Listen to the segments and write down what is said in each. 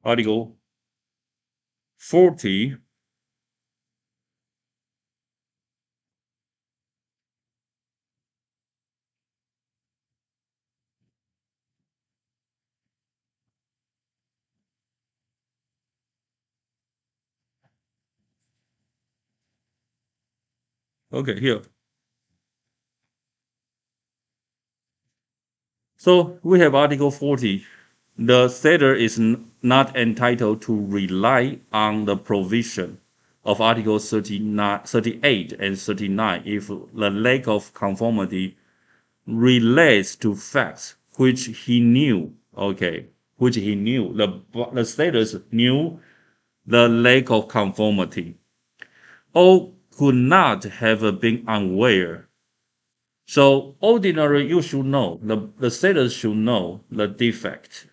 Article 40. Okay, here. So we have Article 40. The seller is not entitled to rely on the provision of Article 39, 38 and 39 if the lack of conformity relates to facts which he knew. Okay, which he knew. The status knew the lack of conformity or could not have been unaware. So ordinary, you should know, the status should know the defect,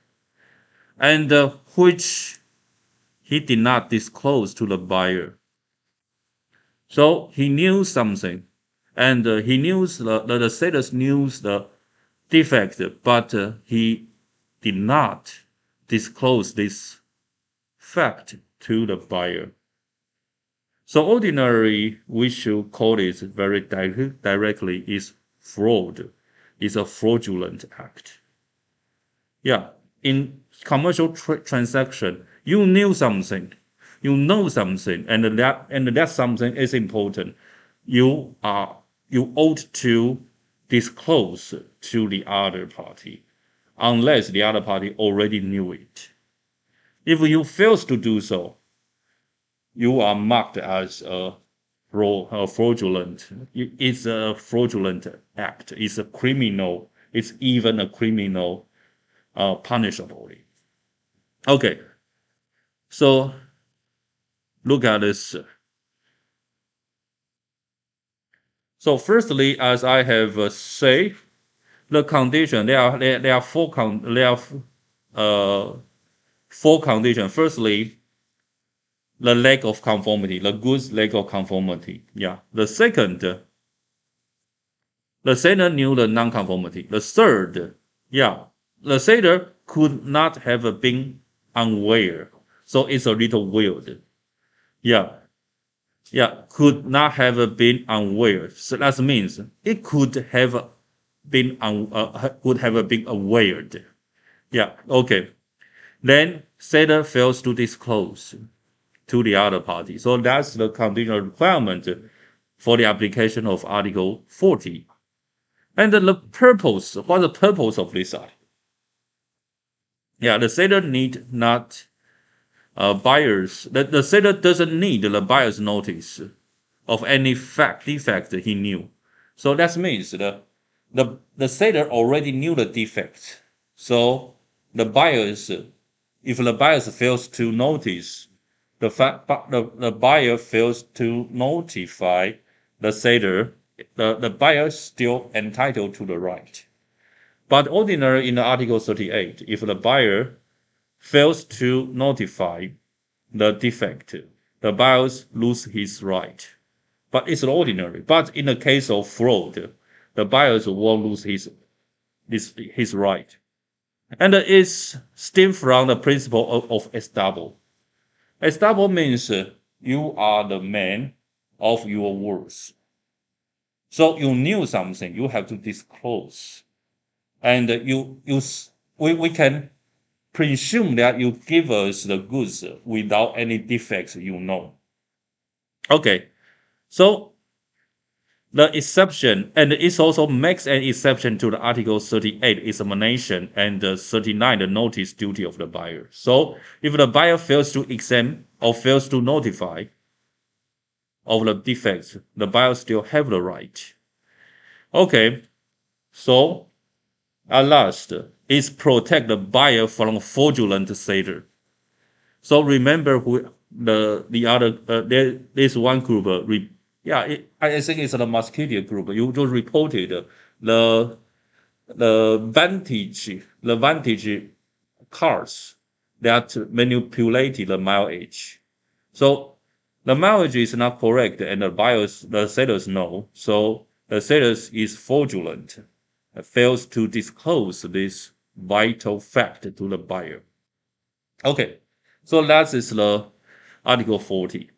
and which he did not disclose to the buyer. So he knew something, and he knew the status knew the defect, but he did not disclose this fact to the buyer. So ordinarily, we should call it very directly is fraud. It's a fraudulent act. Yeah, in commercial transaction, you knew something, you know something, and that something is important. You ought to disclose to the other party, unless the other party already knew it. If you fail to do so, you are marked as a fraudulent. It's a fraudulent act. It's a criminal. It's even a criminal punishable. Okay, so look at this. So firstly, as I have said, the condition there are uh four conditions. Firstly, the lack of conformity, the goods lack of conformity. Yeah. The second, the seller knew the non-conformity. The third, yeah, the seller could not have been unaware. So it's a little weird. Yeah, yeah, could not have been unaware. So that means it could have been aware. Yeah, okay. Then seller fails to disclose to the other party. So that's the conditional requirement for the application of Article 40. And the purpose, what's the purpose of this article? Yeah, the seller need not buyers. The seller doesn't need the buyer's notice of any defect he knew. So that means the seller already knew the defect. So the buyers, if the buyers fails to notice the buyer fails to notify the seller, the buyer is still entitled to the right. But ordinary in the Article 38, if the buyer fails to notify the defect, the buyer loses his right. But it's ordinary. But in the case of fraud, the buyers won't lose his right. And it's stemmed from the principle of estoppel. Estoppel means you are the man of your words. So you knew something, you have to disclose. And we can presume that you give us the goods without any defects you know. Okay, so the exception, and it also makes an exception to the Article 38 examination and 39 the notice duty of the buyer. So if the buyer fails to examine or fails to notify of the defects, the buyer still have the right. Okay, so at last, is protect the buyer from fraudulent seller. So remember who the other there's one group. I think it's the Musketeer group. You just reported the the vantage cars that manipulated the mileage. So the mileage is not correct, and the sellers know. So the sellers is fraudulent, fails to disclose this vital fact to the buyer. Okay, So that is the Article 40.